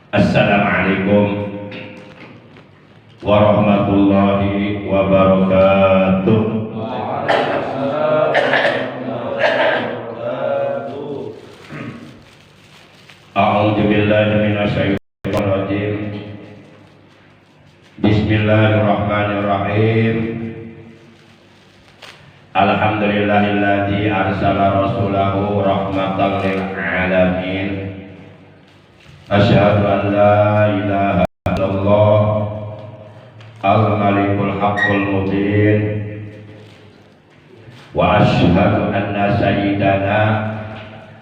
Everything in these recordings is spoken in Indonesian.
Assalamualaikum warahmatullahi wabarakatuh. A'udzu billahi minasyaitonir rajim. Bismillahirrahmanirrahim. Alhamdulillahilladzi arsala rasulahu rahmatan lil alamin. Asyhadu an la ilaha illallah al-malikul haqqul mubin wa asyhadu anna sayyidana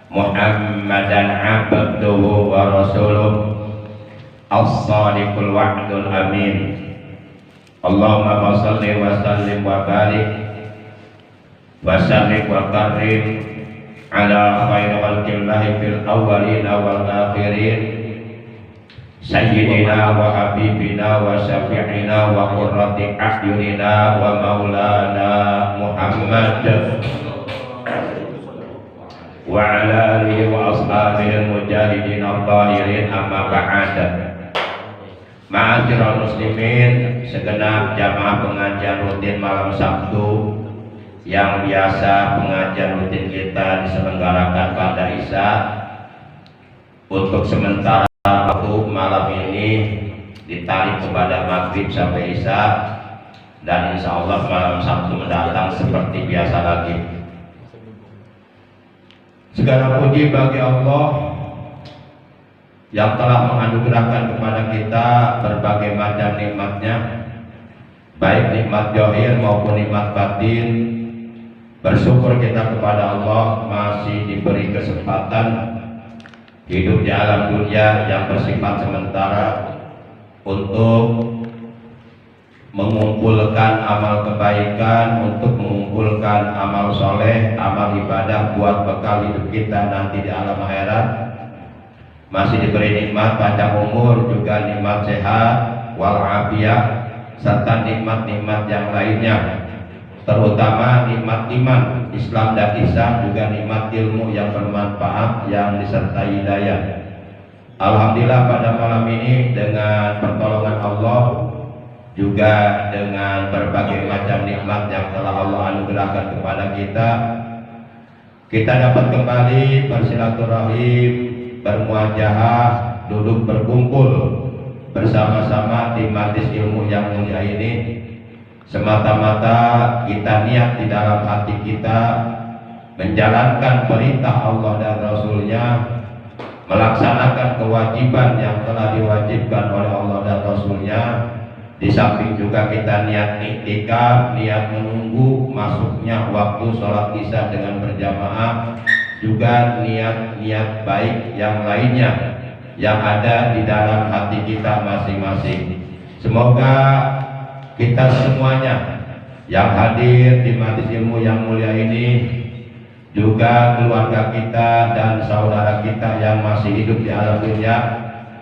Muhammadan abduhu wa rasuluh as-sadiqul wa'dul amin. Allahumma shalli wa sallim wa barik wa sallim wa karim ala khairi khalqillahi fil awwalin wal akhirin sayyidina wa habibina wa syafi'ina wa qurrati a'yunina wa maulana Muhammad wa ala alihi wa ashabihi mujahidin al-zahirin amma ba'd. Ma'asyiral muslimin, segenap jamaah pengajian rutin malam Sabtu yang biasa pengajian rutin kita diselenggarakan pada Isya, untuk sementara waktu malam ini ditarik kepada maghrib sampai Isya, dan insya Allah malam Sabtu mendatang seperti biasa lagi. Segala puji bagi Allah yang telah menganugerahkan kepada kita berbagai macam nikmatnya, baik nikmat zahir maupun nikmat batin. Bersyukur kita kepada Allah masih diberi kesempatan hidup di alam dunia yang bersifat sementara untuk mengumpulkan amal kebaikan, untuk mengumpulkan amal soleh, amal ibadah buat bekal hidup kita nanti di alam akhirat. Masih diberi nikmat panjang umur, juga nikmat sehat walafiat, serta nikmat-nikmat yang lainnya, terutama nikmat iman, Islam dan ihsan, juga nikmat ilmu yang bermanfaat yang disertai hidayah. Alhamdulillah pada malam ini dengan pertolongan Allah, juga dengan berbagai macam nikmat yang telah Allah anugerahkan kepada kita dapat kembali bersilaturahim, bermuajahah, duduk berkumpul bersama-sama di majlis ilmu yang mulia ini, semata-mata kita niat di dalam hati kita menjalankan perintah Allah dan Rasulnya, melaksanakan kewajiban yang telah diwajibkan oleh Allah dan Rasulnya. Di samping juga kita niat iktikaf, niat menunggu masuknya waktu sholat Isya dengan berjamaah, juga niat-niat baik yang lainnya yang ada di dalam hati kita masing-masing. Semoga kita semuanya yang hadir di majelis ilmu yang mulia ini, juga keluarga kita dan saudara kita yang masih hidup di alam dunia,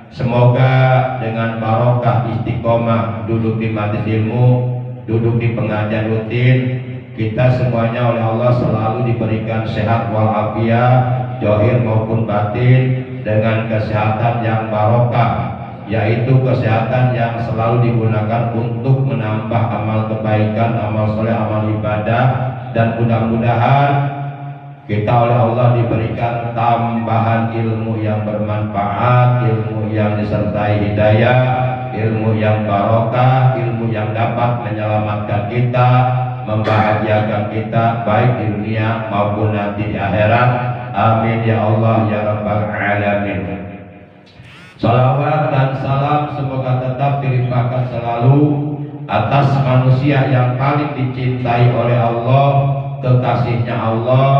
semoga dengan barokah istiqomah duduk di majelis ilmu, duduk di pengajian rutin, kita semuanya oleh Allah selalu diberikan sehat walafiat, zahir maupun batin, dengan kesehatan yang barokah, yaitu kesehatan yang selalu digunakan untuk menambah amal kebaikan, amal soleh, amal ibadah, dan mudah-mudahan kita oleh Allah diberikan tambahan ilmu yang bermanfaat, ilmu yang disertai hidayah, ilmu yang barokah, ilmu yang dapat menyelamatkan kita, membahagiakan kita baik di dunia maupun nanti di akhirat. Amin ya Allah ya Rabbal Alamin. Salawat dan salam semoga tetap dilimpahkan selalu atas manusia yang paling dicintai oleh Allah, kekasihnya Allah,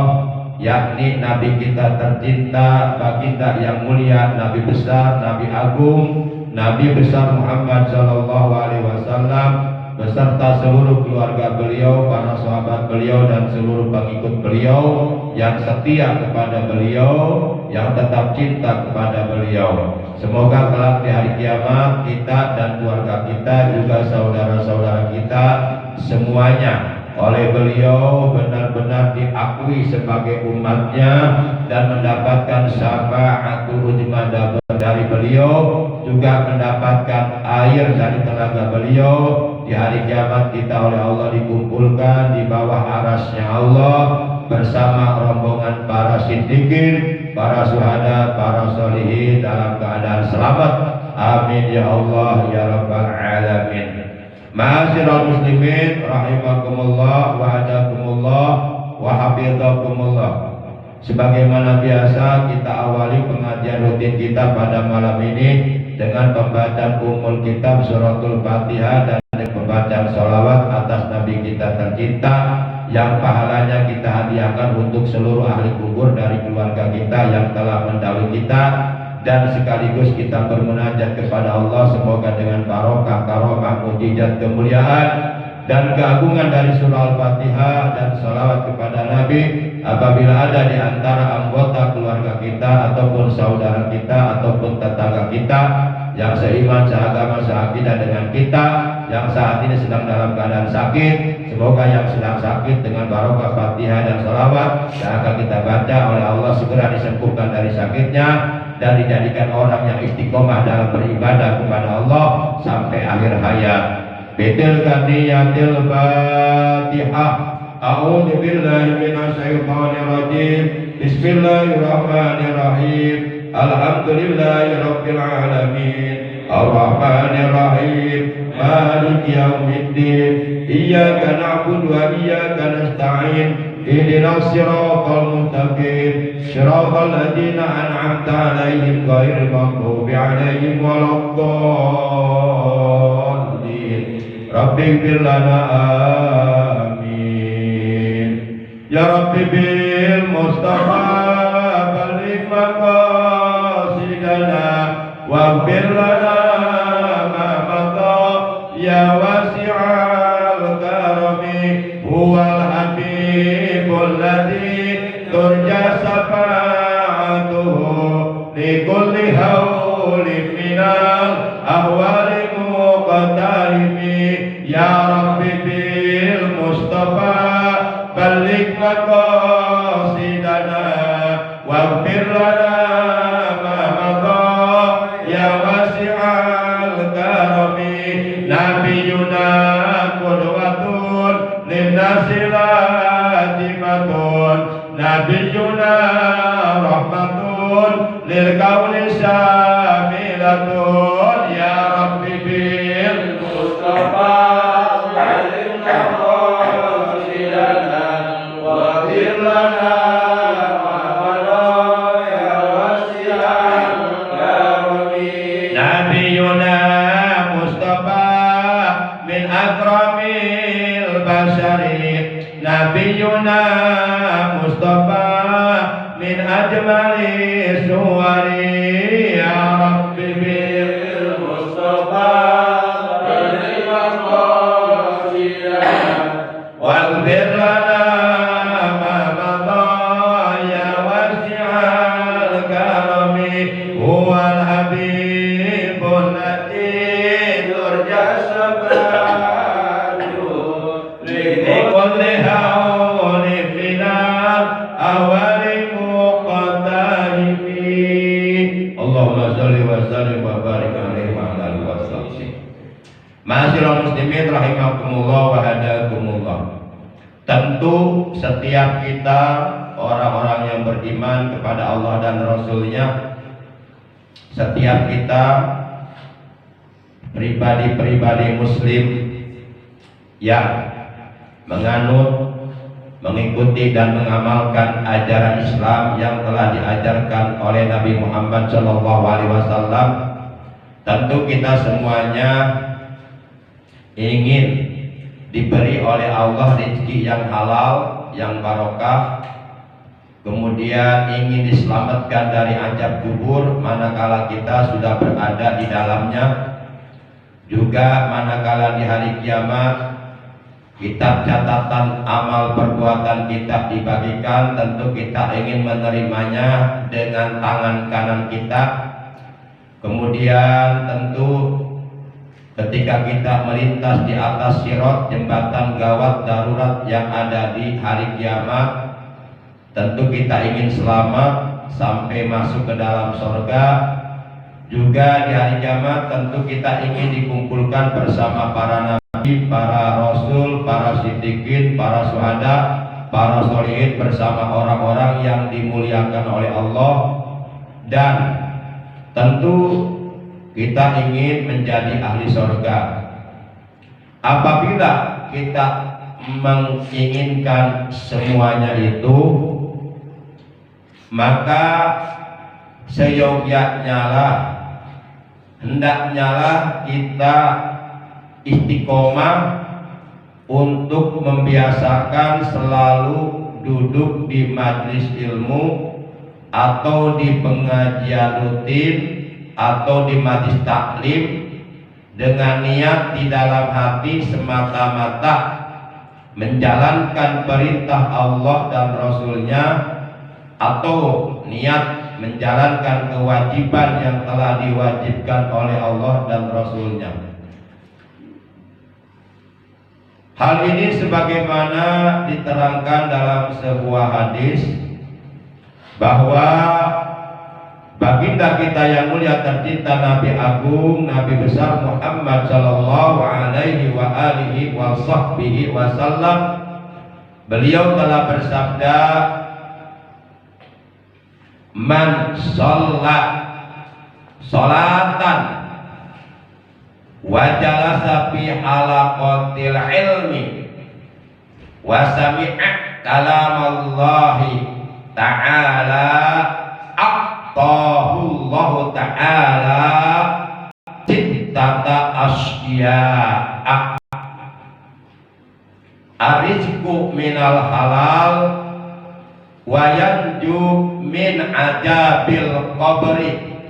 yakni Nabi kita tercinta, baginda yang mulia, Nabi besar, Nabi agung, Nabi besar Muhammad Sallallahu Alaihi Wasallam, beserta seluruh keluarga beliau, para sahabat beliau, dan seluruh pengikut beliau yang setia kepada beliau, yang tetap cinta kepada beliau. Semoga kelak di hari kiamat kita dan keluarga kita, juga saudara-saudara kita semuanya oleh beliau benar-benar diakui sebagai umatnya dan mendapatkan syafaatul uzma dari beliau, juga mendapatkan air dari telaga beliau. Di hari kiamat kita oleh Allah dikumpulkan di bawah arasnya Allah bersama rombongan para siddiqin, para syuhada, para sholihin dalam keadaan selamat. Amin ya Allah ya rabbal alamin. Ma'asyiral muslimin rahimakumullah wa hadakumullah wa hafizakumullah. Sebagaimana biasa kita awali pengajian rutin kita pada malam ini dengan pembacaan umul kitab suratul Fatihah dan pembacaan sholawat atas Nabi kita tercinta yang pahalanya kita hadiahkan untuk seluruh ahli kubur dari keluarga kita yang telah mendahului kita, dan sekaligus kita bermunajat kepada Allah semoga dengan barokah, karomah, mukjizat, kemuliaan dan keagungan dari surah Al-Fatihah dan salawat kepada Nabi, apabila ada di antara anggota keluarga kita ataupun saudara kita ataupun tetangga kita yang seiman, seagama, seakidah dengan kita, yang saat ini sedang dalam keadaan sakit, semoga yang sedang sakit dengan barokah Fatihah dan salawat yang akan kita baca oleh Allah segera disembuhkan dari sakitnya dan dijadikan orang yang istiqomah dalam beribadah kepada Allah sampai akhir hayat. Bitil kaniyatil Fatihah. A'udzu billahi minasyaitonir rajim. Bismillahirrahmanirrahim. Alhamdulillahi rabbil alamin. Ar-Rahmanir Rahim. Maliki yaumiddin. Iyyaka na'budu wa iyyaka nasta'in. Ihdinas siratal mustaqim. Siratal ladzina an'amta 'alaihim ghairil maghdubi 'alaihim waladdallin. Rabbi ighfir lana amin. Ya Rabbi bil Mustafa balligh maqasidana waghfir lana ma madha ya wasi'al karami huwal habibul ladzi turja syafa'atuhu li kulli haulin minal ahwali muqtarimi. Ya Rabbi bil Mustafa balligh maqasidana waghfir lana ma madha ya wasi'al karami. Nabiyuna qudwatun linnasi lajimatun. Nabiyuna rahmatun lil kauni syamilatun. Ya Rabbi bil Mustafa Nabiyuna Mustafa min ajmali suwari. Ya Rabbi bil Mustafa balligh maqasidana waghfir lana ma madha ya wasi'al karami huwal habibul ladzi turja syafa'atuhu li kulli haulin minal ahwali muqtarimi. Allahumma sholli wa sallim wa barik alaihi wa ala alihi wa sahbihi. Ma'asyiral muslimin rahimakumullah wa hadakumullah. Tentu setiap kita orang-orang yang beriman kepada Allah dan Rasul-Nya, setiap kita pribadi-pribadi muslim yang menganut, mengikuti dan mengamalkan ajaran Islam yang telah diajarkan oleh Nabi Muhammad SAW, tentu kita semuanya ingin diberi oleh Allah rezeki yang halal, yang barokah, kemudian ingin diselamatkan dari azab kubur manakala kita sudah berada di dalamnya, juga manakala di hari kiamat kitab catatan amal perbuatan kita dibagikan, tentu kita ingin menerimanya dengan tangan kanan kita. Kemudian tentu ketika kita melintas di atas sirat, jembatan gawat darurat yang ada di hari kiamat. Tentu kita ingin selamat sampai masuk ke dalam surga. Juga di hari kiamat tentu kita ingin dikumpulkan bersama para nabi, para rasul, para siddiqin, para syuhada, para sholihin, bersama orang-orang yang dimuliakan oleh Allah. Dan tentu kita ingin menjadi ahli surga. Apabila kita menginginkan semuanya itu, maka seyogyanya lah, hendaknya lah kita istiqomah untuk membiasakan selalu duduk di majelis ilmu atau di pengajian rutin atau di majelis taklim dengan niat di dalam hati semata-mata menjalankan perintah Allah dan Rasulnya, atau niat menjalankan kewajiban yang telah diwajibkan oleh Allah dan Rasulnya. Hal ini sebagaimana diterangkan dalam sebuah hadis bahwa baginda kita yang mulia tercinta, Nabi Agung, Nabi besar Muhammad sallallahu alaihi wa alihi wa sahbihi wasallam, beliau telah bersabda, man sholat sholatan wa jalasa fi halaqatil ilmi wa sami'a kalamallahi ta'ala aqtahullahu ta'ala sittata asya'a arizku minal halal wa yanju min ajabil qabri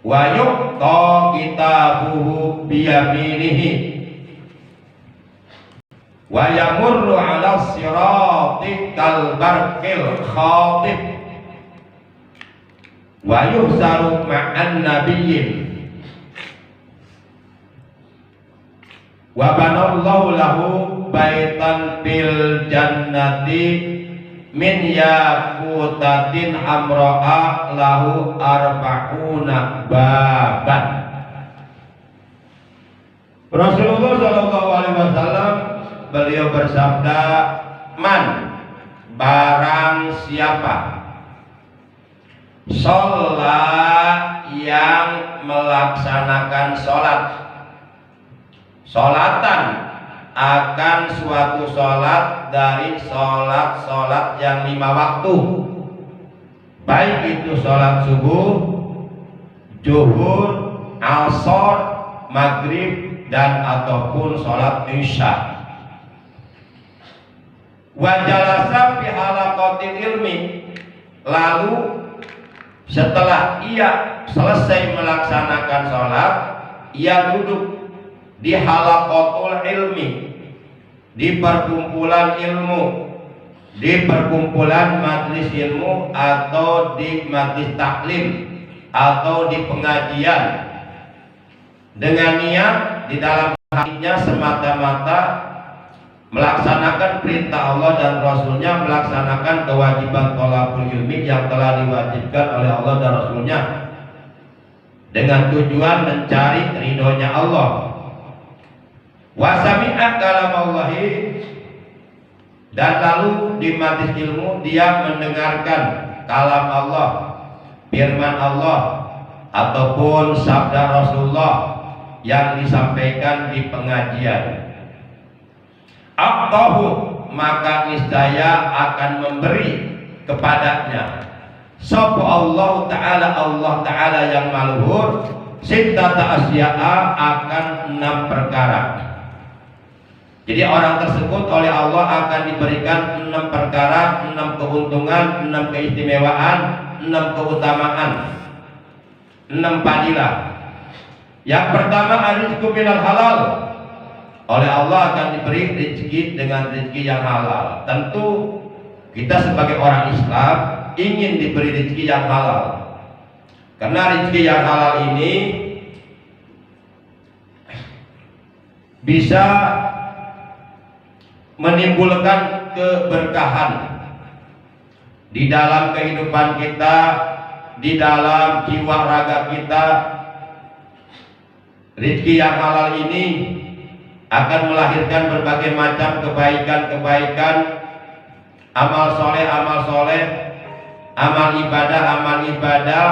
wa yuqta kitabuhu biyaminihi wa yamurru ala sirati kal barqil khatib wa yuhsaru ma'an nabiyyin wa banallahu lahu baitan fil jannati min yakutatin amro'a lahu arba'una baban. Rasulullah sallallahu alaihi wasallam beliau bersabda, man, barang siapa sholat yang melaksanakan sholatan akan suatu sholat dari sholat yang 5 waktu, baik itu sholat subuh, zuhur, asar, maghrib, dan ataupun sholat isya. Wa jalasa fi halaqatil ilmi, lalu setelah ia selesai melaksanakan sholat, ia duduk di halaqatul ilmi, di perkumpulan ilmu, di perkumpulan majelis ilmu, atau di majelis taklim, atau di pengajian, dengan niat di dalam hatinya semata-mata melaksanakan perintah Allah dan Rasulnya, melaksanakan kewajiban thalabul ilmi yang telah diwajibkan oleh Allah dan Rasulnya, dengan tujuan mencari ridhonya Allah. Wa sami'a kalamallahi, dan lalu di majelis ilmu dia mendengarkan kalam Allah, firman Allah, ataupun sabda Rasulullah yang disampaikan di pengajian. Aqtahu, maka niscaya akan memberi kepadanya sapa Allah Ta'ala yang maluhur sittata asya'a, akan 6 perkara. Jadi orang tersebut oleh Allah akan diberikan 6 perkara, 6 keuntungan, 6 keistimewaan, 6 keutamaan, 6 fadilah. Yang pertama, rizqu minal halal. Oleh Allah akan diberi rezeki dengan rezeki yang halal. Tentu kita sebagai orang Islam ingin diberi rezeki yang halal, karena rezeki yang halal ini bisa menimbulkan keberkahan di dalam kehidupan kita, di dalam jiwa raga kita. Rizki yang halal ini akan melahirkan berbagai macam kebaikan-kebaikan, amal soleh, amal ibadah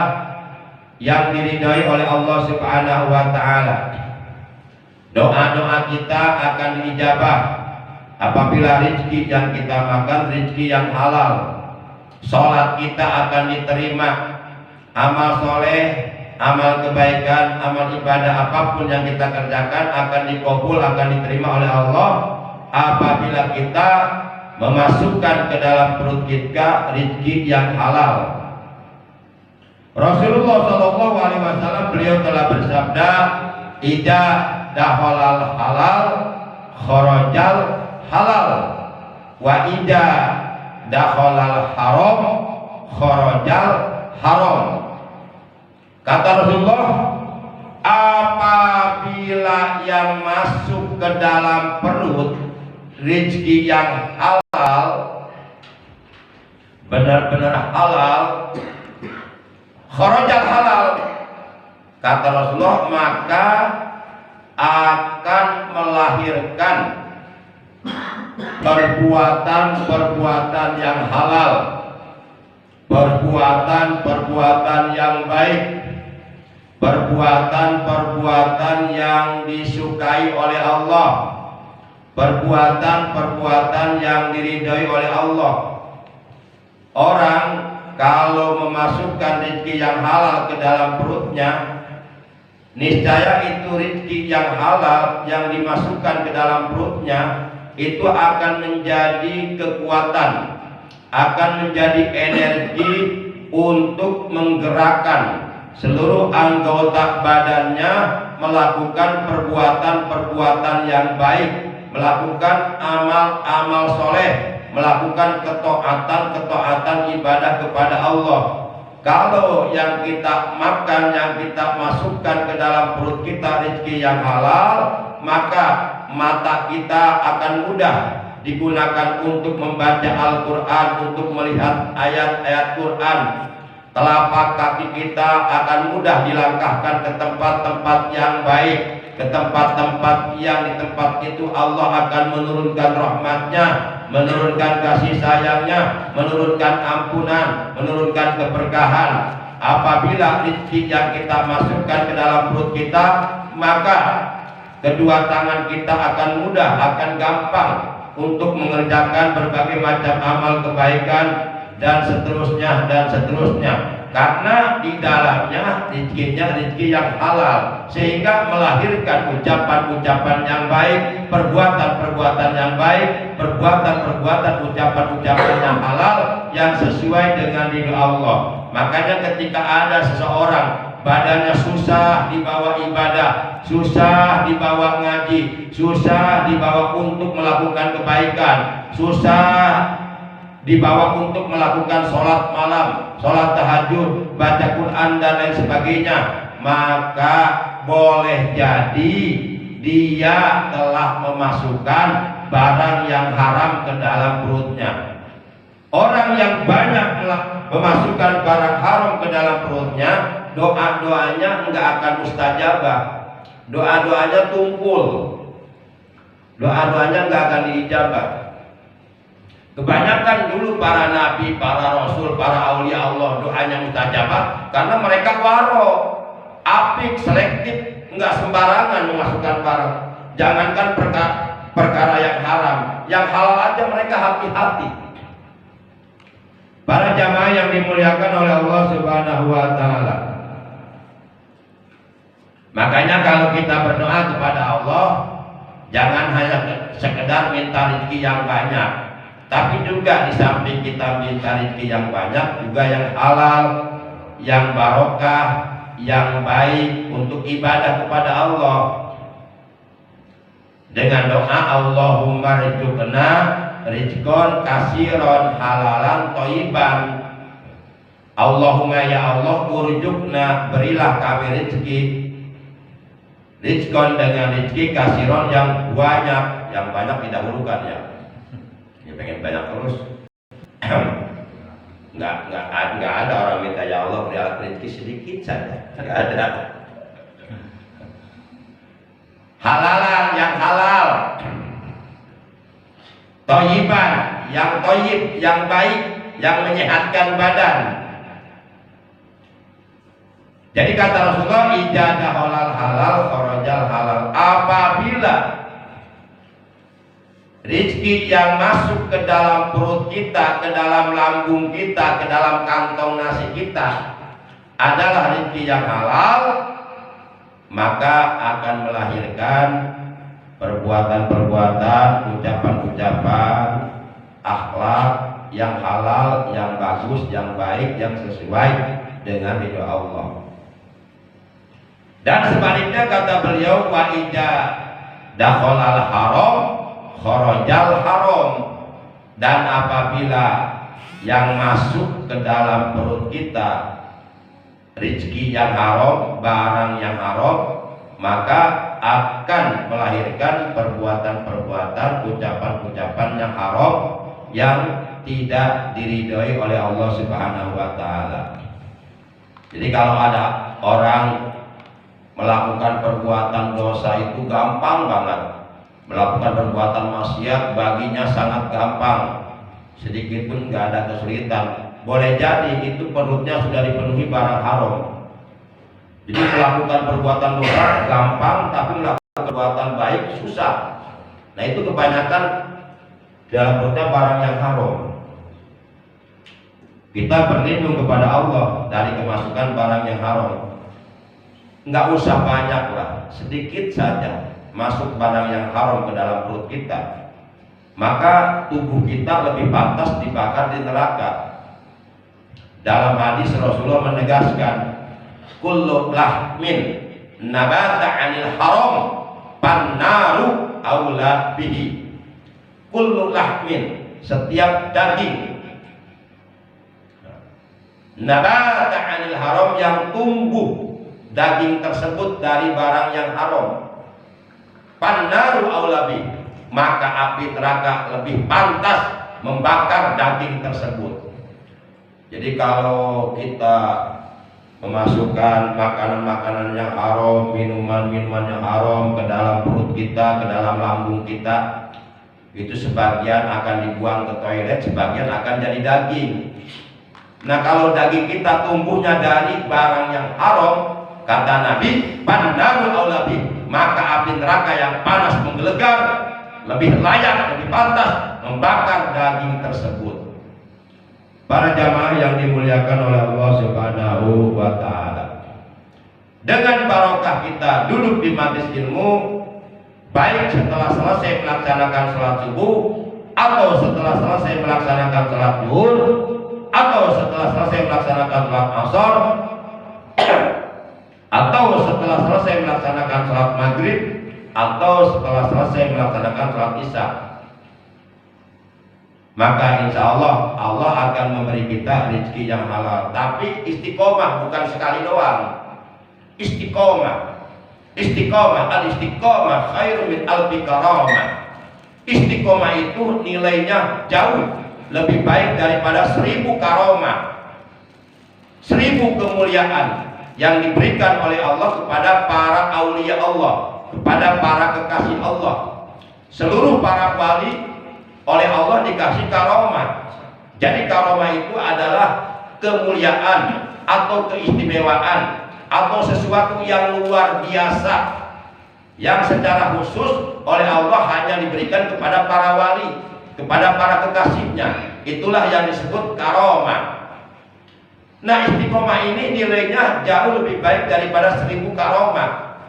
yang diridhoi oleh Allah Subhanahu wa Ta'ala. Doa-doa kita akan diijabah apabila rizki yang kita makan rizki yang halal. Sholat kita akan diterima, amal soleh, amal kebaikan, amal ibadah apapun yang kita kerjakan akan dikabul, akan diterima oleh Allah apabila kita memasukkan ke dalam perut kita rizki yang halal. Rasulullah SAW beliau telah bersabda, "Idza dakhalal halal kharajal halal, wa idza dakhalal haram kharajal haram." Kata Rasulullah, apabila yang masuk ke dalam perut rezeki yang halal, benar-benar halal, kharajal halal, kata Rasulullah, maka akan melahirkan perbuatan-perbuatan yang halal, perbuatan-perbuatan yang baik, perbuatan-perbuatan yang disukai oleh Allah, perbuatan-perbuatan yang diridhai oleh Allah. Orang kalau memasukkan rezeki yang halal ke dalam perutnya, niscaya itu rezeki yang halal yang dimasukkan ke dalam perutnya itu akan menjadi kekuatan, akan menjadi energi untuk menggerakkan seluruh anggota badannya melakukan perbuatan-perbuatan yang baik, melakukan amal-amal soleh, melakukan ketaatan ibadah kepada Allah. Kalau yang kita makan, yang kita masukkan ke dalam perut kita rezeki yang halal, maka mata kita akan mudah digunakan untuk membaca Al-Quran, untuk melihat ayat-ayat Quran. Telapak kaki kita akan mudah dilangkahkan ke tempat-tempat yang baik, ke tempat-tempat yang di tempat itu Allah akan menurunkan rahmatnya, menurunkan kasih sayangnya, menurunkan ampunan, menurunkan keberkahan. Apabila rezeki yang kita masukkan ke dalam perut kita, maka kedua tangan kita akan mudah, akan gampang untuk mengerjakan berbagai macam amal kebaikan dan seterusnya dan seterusnya, karena di dalamnya rezekinya rezeki yang halal, sehingga melahirkan ucapan-ucapan yang baik, perbuatan-perbuatan yang baik, perbuatan-perbuatan ucapan-ucapan yang halal yang sesuai dengan ridho Allah. Makanya ketika ada seseorang badannya susah dibawa ibadah, susah dibawa ngaji, susah dibawa untuk melakukan kebaikan, susah dibawa untuk melakukan sholat malam, sholat tahajud, baca Quran dan lain sebagainya, maka boleh jadi dia telah memasukkan barang yang haram ke dalam perutnya. Orang yang banyak memasukkan barang haram ke dalam perutnya, doa-doanya enggak akan mustajabah, doa-doanya tumpul, doa-doanya enggak akan diijabah. Kebanyakan dulu para nabi, para rasul, para aulia Allah doanya mustajabah karena mereka waro, apik, selektif, enggak sembarangan memasukkan barang. Jangankan perkara yang haram, yang halal aja mereka hati-hati. Para jamaah yang dimuliakan oleh Allah Subhanahu wa Ta'ala, makanya kalau kita berdoa kepada Allah, jangan hanya sekedar minta rezeki yang banyak, tapi juga di samping kita minta rezeki yang banyak, juga yang halal, yang barokah, yang baik untuk ibadah kepada Allah. Dengan doa Allahumma rizqna rizqan kasiron halalan thayyiban. Allahumma ya Allah urjukna, berilah kami rezeki Rizkon dengan rizki kasiron yang banyak didahulukan ya. Ya pengen banyak terus. Nggak ada orang minta ya Allah beri rizki sedikit saja. Nggak ada. Halalan yang halal, toyiban yang toyib, yang baik, yang menyehatkan badan. Jadi kata Rasulullah, ijadah halal kharajal halal. Apabila rizki yang masuk ke dalam perut kita, ke dalam lambung kita, ke dalam kantong nasi kita adalah rizki yang halal, maka akan melahirkan perbuatan-perbuatan, ucapan-ucapan, akhlak yang halal, yang bagus, yang baik, yang sesuai dengan ridha Allah. Dan sebaliknya kata beliau, wa ija dakhalal haram kharajal haram. Dan apabila yang masuk ke dalam perut kita rizki yang haram, barang yang haram, maka akan melahirkan perbuatan-perbuatan, ucapan-ucapan yang haram yang tidak diridhoi oleh Allah Subhanahu wa taala. Jadi kalau ada orang melakukan perbuatan dosa itu gampang banget, melakukan perbuatan maksiat baginya sangat gampang, sedikit pun nggak ada kesulitan. Boleh jadi itu perutnya sudah dipenuhi barang haram. Jadi melakukan perbuatan dosa gampang, tapi melakukan perbuatan baik susah. Nah itu kebanyakan dalam perutnya barang yang haram. Kita berlindung kepada Allah dari kemasukan barang yang haram. Nggak usah banyak lah, sedikit saja masuk barang yang haram ke dalam perut kita, maka tubuh kita lebih pantas dibakar di neraka. Dalam hadis Rasulullah menegaskan, kullu lahmin nabata 'anil haram pannaru aula bihi. Kullu lahmin, setiap daging, nabata 'anil haram, yang tumbuh daging tersebut dari barang yang haram, pannaru aula bihi, maka api neraka lebih pantas membakar daging tersebut. Jadi kalau kita memasukkan makanan-makanan yang haram, minuman-minuman yang haram ke dalam perut kita, ke dalam lambung kita, itu sebagian akan dibuang ke toilet, sebagian akan jadi daging. Nah kalau daging kita tumbuhnya dari barang yang haram, kata Nabi, pannaru aula bihi, maka api neraka yang panas menggelegar lebih layak, lebih pantas membakar daging tersebut. Para jamaah yang dimuliakan oleh Allah Subhanahu wa taala, dengan barokah kita duduk di majelis ilmu, baik setelah selesai melaksanakan salat subuh, atau setelah selesai melaksanakan salat zuhur, atau setelah selesai melaksanakan salat asar, atau setelah selesai melaksanakan salat maghrib, atau setelah selesai melaksanakan salat isya, maka insya Allah Allah akan memberi kita rezeki yang halal. Tapi istiqomah bukan sekali doang. Istiqomah, al-istiqomah khairu min alfi karamah. Istiqomah itu nilainya jauh lebih baik daripada 1000 karamah, 1000 kemuliaan yang diberikan oleh Allah kepada para aulia Allah, kepada para kekasih Allah. Seluruh para wali oleh Allah dikasih karomah. Jadi karomah itu adalah kemuliaan atau keistimewaan atau sesuatu yang luar biasa yang secara khusus oleh Allah hanya diberikan kepada para wali, kepada para kekasihnya. Itulah yang disebut karomah. Nah istiqomah ini nilainya jauh lebih baik daripada 1000 karomah.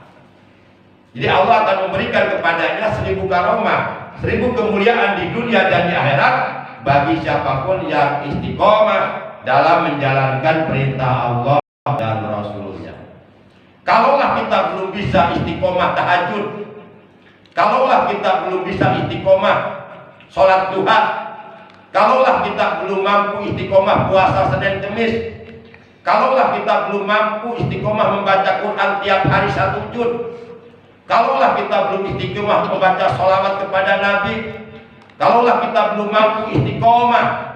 Jadi Allah akan memberikan kepadanya 1000 karomah, 1000 kemuliaan di dunia dan di akhirat bagi siapapun yang istiqomah dalam menjalankan perintah Allah dan Rasulnya. Kalaulah kita belum bisa istiqomah tahajud, kalaulah kita belum bisa istiqomah sholat duha, kalaulah kita belum mampu istiqomah puasa Senin Kemis, kalaulah kita belum mampu istiqomah membaca Quran tiap hari 1 juz, Kalaulah kita belum istiqomah membaca sholawat kepada Nabi, kalaulah kita belum mampu istiqomah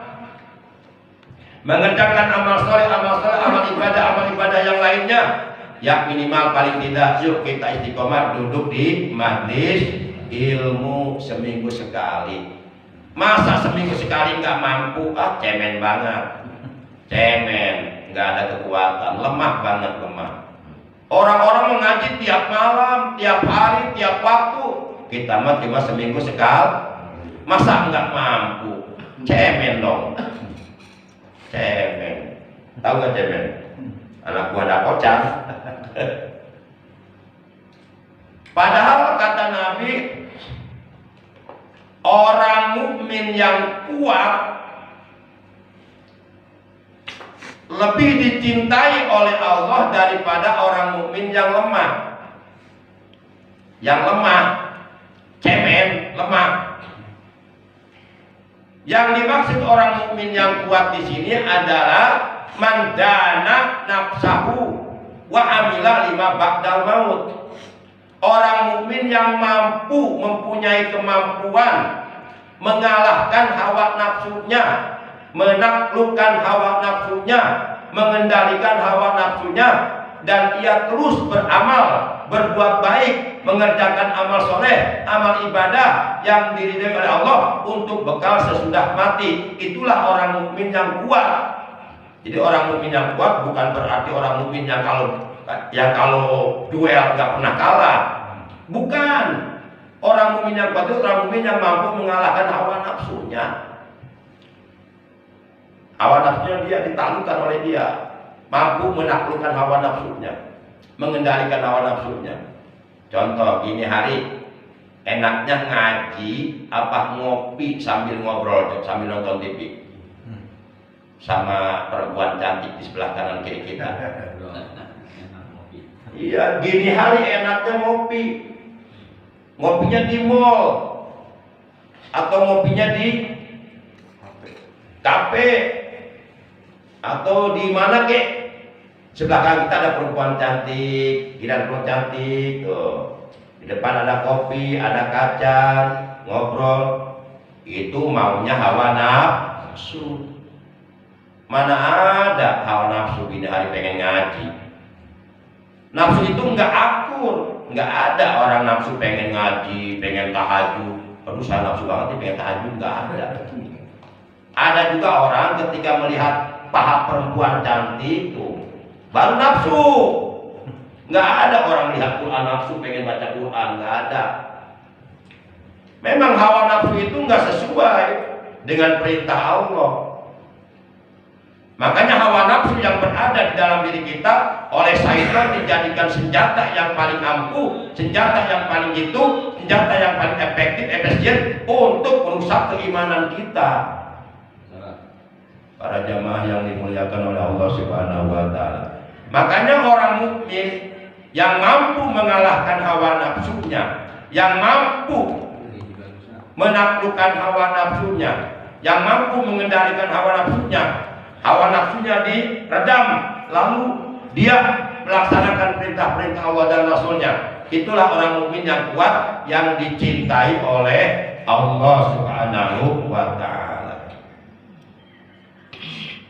mengerjakan amal soleh, amal ibadah yang lainnya, ya minimal paling tidak yuk kita istiqomah duduk di majlis ilmu seminggu sekali. Masa seminggu sekali nggak mampu? Cemen banget, cemen, nggak ada kekuatan, lemah banget, lemah. Orang-orang mengaji tiap malam, tiap hari, tiap waktu. Kita mah cuma seminggu sekali. Masa nggak mampu? Cemen dong. Cemen. Tahu nggak cemen? Anak buah dakocan. Padahal kata Nabi, orang mukmin yang kuat lebih dicintai oleh Allah daripada orang mukmin yang lemah. Yang lemah, cemen, lemah. Yang dimaksud orang mukmin yang kuat di sini adalah mandana nafsahu wa amila lima ba'dal maut. Orang mukmin yang mampu, mempunyai kemampuan mengalahkan hawa nafsunya, menaklukkan hawa nafsunya, mengendalikan hawa nafsunya, dan ia terus beramal, berbuat baik, mengerjakan amal soleh, amal ibadah yang diridhai oleh Allah untuk bekal sesudah mati. Itulah orang mukmin yang kuat. Jadi orang mukmin yang kuat bukan berarti orang mukmin yang kalau duel nggak pernah kalah. Bukan. Orang mukmin yang kuat itu orang mukmin yang mampu mengalahkan hawa nafsunya. Hawa nafsunya dia ditaklukkan oleh dia, mampu menaklukkan hawa nafsunya, mengendalikan hawa nafsunya. Contoh gini hari, enaknya ngaji apa ngopi sambil ngobrol, sambil nonton TV sama perempuan cantik di sebelah kanan kiri kita. Iya, gini hari enaknya ngopi. Ngopinya di mall atau ngopinya di kafe atau di mana kek. Sebelah kanan kita ada perempuan cantik, kiri ada perempuan cantik, tuh. Di depan ada kopi, ada kacang, ngobrol. Itu maunya hawa nafsu. Mana ada hawa nafsu gini hari pengen ngaji. Nafsu itu enggak akur, enggak ada orang nafsu pengen ngaji, pengen tahajud. Aduh saya nafsu banget nih pengen tahajud, enggak ada. Ada juga orang ketika melihat paha perempuan cantik itu baru nafsu. Nggak ada orang lihat Quran nafsu pengen baca Quran, nggak ada. Memang hawa nafsu itu nggak sesuai dengan perintah Allah. Makanya hawa nafsu yang berada di dalam diri kita oleh syaitan dijadikan senjata yang paling ampuh, senjata yang paling jitu, senjata yang paling efektif, efisien untuk merusak keimanan kita. Para jamaah yang dimuliakan oleh Allah Subhanahu wa taala. Makanya orang mukmin yang mampu mengalahkan hawa nafsunya, yang mampu menaklukkan hawa nafsunya, yang mampu mengendalikan hawa nafsunya diredam, lalu dia melaksanakan perintah-perintah Allah dan Rasulnya. Itulah orang mukmin yang kuat, yang dicintai oleh Allah Subhanahu wa taala.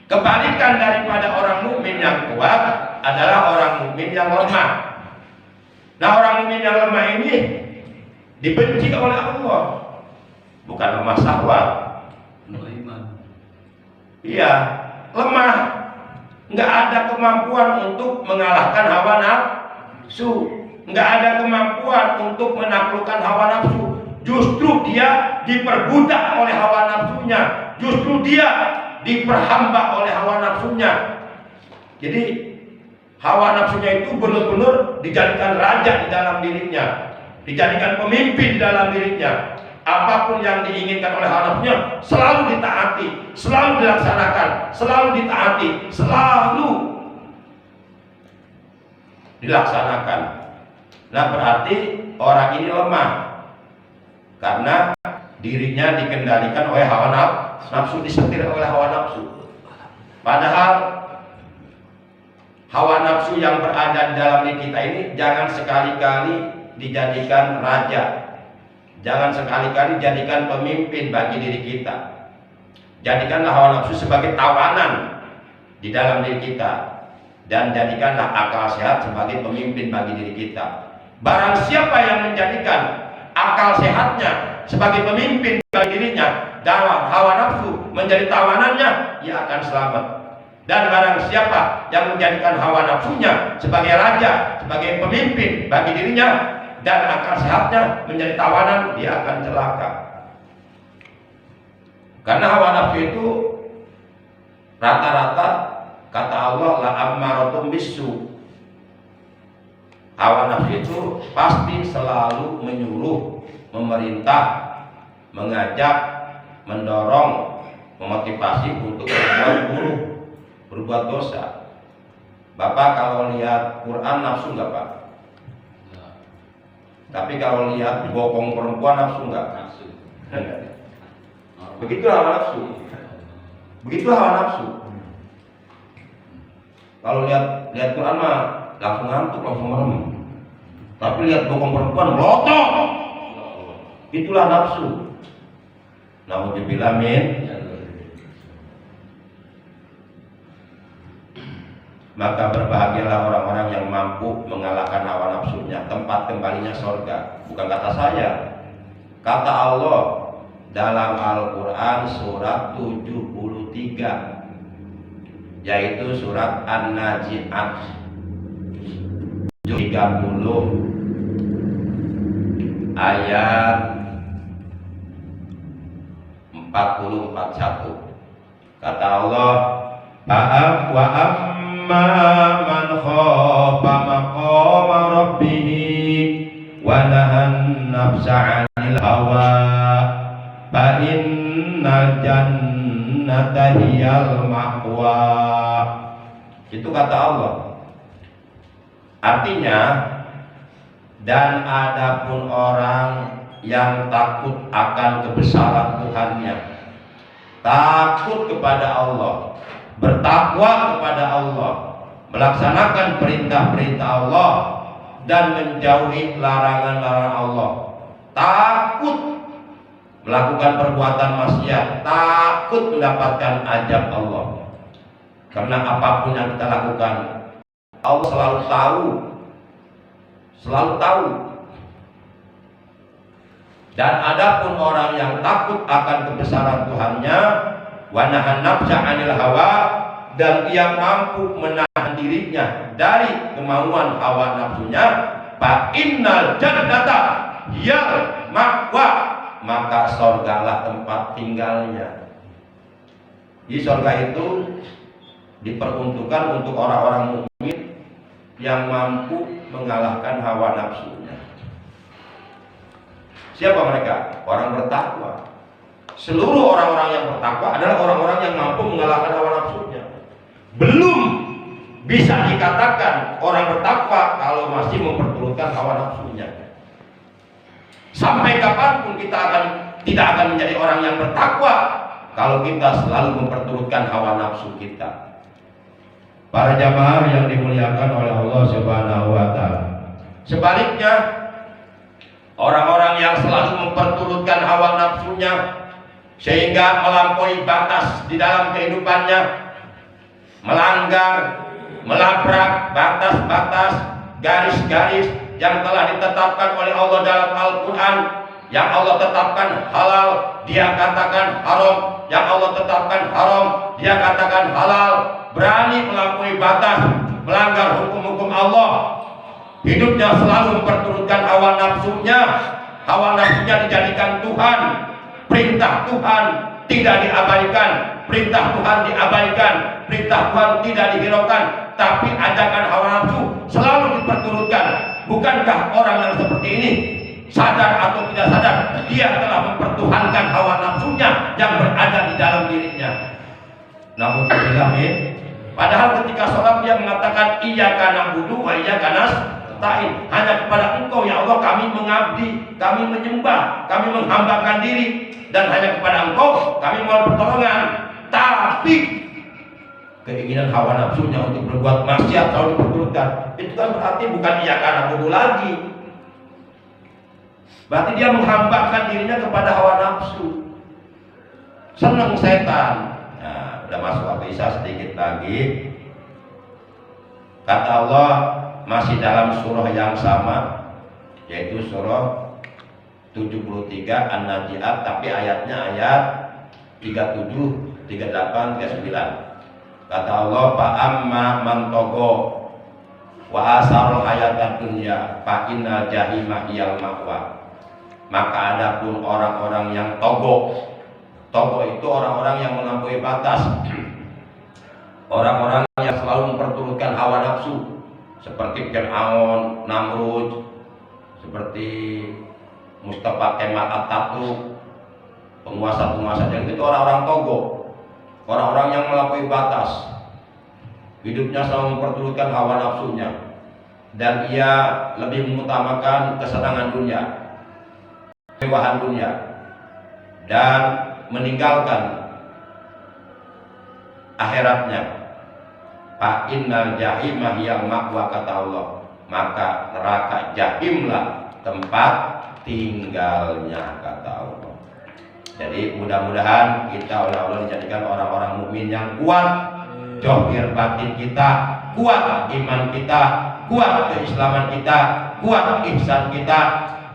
Kebalikan daripada orang mukmin yang kuat adalah orang mukmin yang lemah. Nah, orang mukmin yang lemah ini dibenci oleh Allah. Bukan lemah syahwat. Iya, lemah. Nggak ada kemampuan untuk mengalahkan hawa nafsu. Nggak ada kemampuan untuk menaklukkan hawa nafsu. Justru dia diperbudak oleh hawa nafsunya. Justru dia diperhamba oleh hawa nafsunya. Jadi hawa nafsunya itu benar-benar dijadikan raja di dalam dirinya, dijadikan pemimpin di dalam dirinya. Apapun yang diinginkan oleh hawa nafsunya selalu ditaati, selalu dilaksanakan, selalu ditaati, selalu dilaksanakan. Nah, berarti orang ini lemah karena dirinya dikendalikan oleh hawa nafsu, disetir oleh hawa nafsu. Padahal hawa nafsu yang berada di dalam diri kita ini jangan sekali-kali dijadikan raja. Jangan sekali-kali jadikan pemimpin bagi diri kita. Jadikanlah hawa nafsu sebagai tawanan di dalam diri kita, dan jadikanlah akal sehat sebagai pemimpin bagi diri kita. Barang siapa yang menjadikan akal sehatnya sebagai pemimpin bagi dirinya dan hawa nafsu menjadi tawanannya, ia akan selamat. Dan barang siapa yang menjadikan hawa nafsunya sebagai raja, sebagai pemimpin bagi dirinya, dan akal sehatnya menjadi tawanan, dia akan celaka. Karena hawa nafsu itu rata-rata, kata Allah, la ammaratum bisu. Hawa nafsu itu pasti selalu menyuruh, memerintah, mengajak, mendorong, memotivasi untuk berbuat buruk, berbuat dosa. Bapak kalau lihat Quran nafsu nggak Pak? Tapi kalau lihat bokong perempuan nafsu nggak? Nafsu. Begitu hawa nafsu. Begitu hawa nafsu. Kalau lihat Quran mah langsung ngantuk, langsung merem. Tapi lihat bokong perempuan melotot. Itulah nafsu. Nauzubillah min. Maka berbahagialah orang-orang yang mampu mengalahkan hawa nafsunya. Tempat kembalinya surga. Bukan kata saya, kata Allah dalam Al-Quran surat 73, yaitu surat An-Naji'at 30 ayat 40-41. Kata Allah, wa amma man khafa maqama rabbih wa nahan nafsa 'anil hawa fa innal jannata hiyal ma'wa. Itu kata Allah. Artinya, dan adapun orang yang takut akan kebesaran Tuhannya, takut kepada Allah, bertakwa kepada Allah, melaksanakan perintah-perintah Allah dan menjauhi larangan-larangan Allah, takut melakukan perbuatan maksiat, takut mendapatkan azab Allah. Karena apapun yang kita lakukan, Allah selalu tahu, selalu tahu. Dan adapun orang yang takut akan kebesaran Tuhannya, wa nahan nafsa 'anil hawa, dan ia mampu menahan dirinya dari kemauan hawa nafsunya, fa innal jannata hiya ma'wa, maka surgalah tempat tinggalnya. Di surga itu diperuntukkan untuk orang-orang mukmin yang mampu mengalahkan hawa nafsunya. Siapa mereka? Orang bertakwa. Seluruh orang-orang yang bertakwa adalah orang-orang yang mampu mengalahkan hawa nafsunya. Belum bisa dikatakan orang bertakwa kalau masih memperturutkan hawa nafsunya. Sampai kapanpun kita tidak akan menjadi orang yang bertakwa kalau kita selalu memperturutkan hawa nafsu kita. Para jamaah yang dimuliakan oleh Allah Subhanahu wa Ta'ala. Sebaliknya, orang-orang yang selalu memperturutkan hawa nafsunya sehingga melampaui batas di dalam kehidupannya, melanggar, melabrak batas-batas, garis-garis yang telah ditetapkan oleh Allah dalam Al-Quran. Yang Allah tetapkan halal, dia katakan haram. Yang Allah tetapkan haram, dia katakan halal. Berani melampaui batas, melanggar hukum-hukum Allah, hidupnya selalu memperturutkan hawa nafsunya. Hawa nafsunya dijadikan Tuhan. Perintah Tuhan tidak diabaikan, perintah Tuhan diabaikan, perintah Tuhan tidak dihiraukan, tapi ajakan hawa nafsu selalu diperturutkan. Bukankah orang yang seperti ini, sadar atau tidak sadar, dia telah mempertuhankan hawa nafsunya yang berada di dalam dirinya? Namun padahal ketika sholat dia mengatakan iyyaka na'budu wa iyyaka nasta'in, hanya kepada Engkau ya Allah kami mengabdi, kami menyembah, kami menghambakan diri, dan hanya kepada Engkau kami mohon pertolongan. Tapi keinginan hawa nafsunya untuk berbuat maksiat selalu diperturutkan. Itu kan berarti bukan iyyaka na'budu lagi, Berarti dia menghambakan dirinya kepada hawa nafsu. Senang setan. Nah, udah masuk waktu Isya sedikit lagi. Kata Allah masih dalam surah yang sama, yaitu surah 73 An-Nazi'at, tapi ayatnya ayat 37, 38, 39. Kata Allah, fa amma man tagha wa asarul hayatad dunya fa innal jahima hiyal ma'wa. Maka adapun orang-orang yang togo itu orang-orang yang melampaui batas, orang-orang yang selalu memperturutkan hawa nafsu, seperti Fir'aun, Namrud, seperti Mustafa Kemal Atatürk, penguasa-penguasa yang itu orang-orang togo, orang-orang yang melampaui batas, hidupnya selalu memperturutkan hawa nafsunya, dan ia lebih mengutamakan kesenangan dunia, kemewahan dunia, dan meninggalkan akhiratnya. Fa innal jahima hiyal ma'wa, kata Allah, maka neraka jahimlah tempat tinggalnya, kata Allah. Jadi mudah-mudahan kita oleh Allah dijadikan orang-orang mukmin yang kuat, zahir batin kita kuat, iman kita kuat, keislaman kita kuat, ihsan kita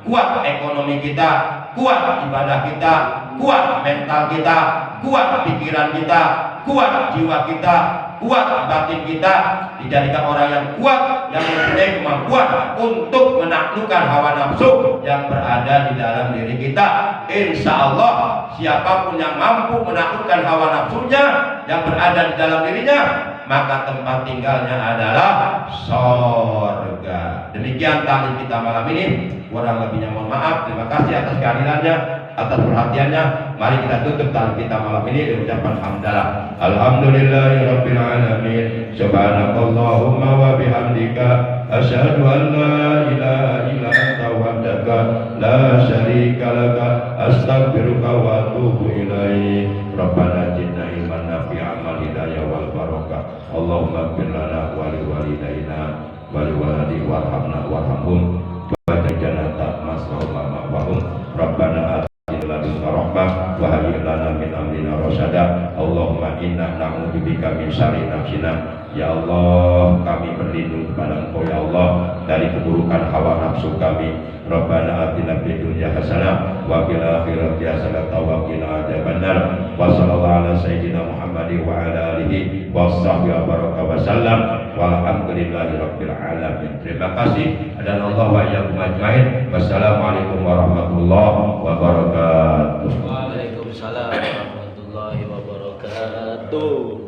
kuat, ekonomi kita kuat, ibadah kita kuat, mental kita kuat, pikiran kita kuat, jiwa kita kuat, batin kita dijadikan orang yang kuat, yang mempunyai kemampuan untuk menaklukkan hawa nafsu yang berada di dalam diri kita. Insya Allah siapapun yang mampu menaklukkan hawa nafsunya yang berada di dalam dirinya, maka tempat tinggalnya adalah surga. Demikian taklim kita malam ini. Kurang lebihnya mohon maaf. Terima kasih atas kehadirannya, atas perhatiannya. Mari kita tutup taklim kita malam ini dengan ucapan hamdalah. Alhamdulillahirabbil alamin. Subhanakallahumma wa bihamdika asyhadu an la ilaha illa anta wahdaka la syarika laka astaghfiruka wa atubu ilaik. Rabbana zidna ilman nafi'an wal hidayah wal barakah. Allahumma ighfir lana wa li walidayna wa li waladi warhamna warhamhum wa jannata masrahum ma'wahum. Rabbana atina min rahmah wa hayyi lana min amrina rasyada. Allahumma inna na'udzubika min syarri nafsina. Ya Allah, kami berlindung kepada Engkau ya Allah dari keburukan hawa nafsu kami. Rabbana atina fid dunya hasanah wa fil akhirati hasanah wa qina adzabannar. Wa sallallahu ala sayyidina Muhammadin wa ala alihi wa sahbihi baraka wa sallam. Walhamdulillahi rabbil alamin. Terima kasih dan Allah wa iyyakum ajmain. Wassalamualaikum warahmatullahi wabarakatuh. Waalaikumsalam warahmatullahi wabarakatuh.